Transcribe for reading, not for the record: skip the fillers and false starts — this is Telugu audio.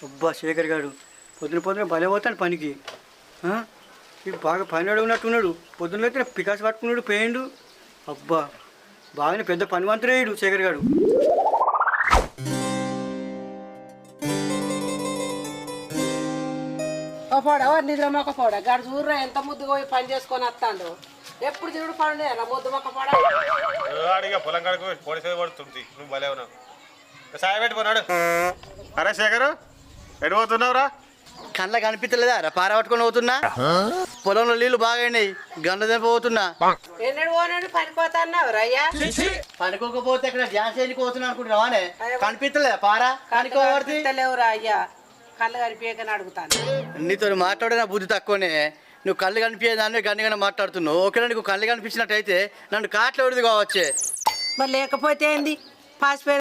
అబ్బా శేఖర్ గారు పొద్దున పొద్దున భలే పోతాడు పనికి. బాగా పని అడుగున్నట్టున్నాడు. పొద్దున్న అయితే పికాస్ పట్టుకున్నాడు పోయిండు. అబ్బా బాగానే పెద్ద పనివంతుడేయుడు శేఖర్ గారు. పోడా నిద్ర మొక్క పోడా గాడు చూడరా ఎంత ముద్దుగా పోయి పని చేసుకొని వస్తాడు. ఎప్పుడు చూడు పని ముద్దు మొక్క పోడా పొలం కడుకు పోలీసు పడుతుంది. నువ్వు భలే ఉన్నావు. సాయం పెట్టుకున్నాడు. అరే శేఖరు ఎటు పోతున్నావురా? కళ్ళ కనిపించలేదా రా? పార పట్టుకొని పోతున్నా. పొలంలో నీళ్లు బాగాయినాయి. గంట పోతున్నా. ఎన్నడు పోనాడు పనిపోతా అన్నావు రయ్యా. పనుకోకపోతే ఇక్కడ డ్యాన్స్ వెళ్ళి పోతున్నా అనుకుంటున్నావానే? కనిపించలేదా పార? కనిపించలేవురా అయ్యా. కళ్ళు కనిపించకని అడుగుతాను. నీతో మాట్లాడే నా బుద్ధి తక్కువనే. నువ్వు కళ్ళు కనిపించేదాన్ని గన్నిగానే మాట్లాడుతున్నావు. ఓకేనా? నీకు కళ్ళు కనిపించినట్టయితే నన్ను కాట్ల విడిది కావచ్చే. మరి లేకపోతే ఏంది పాసిపోయి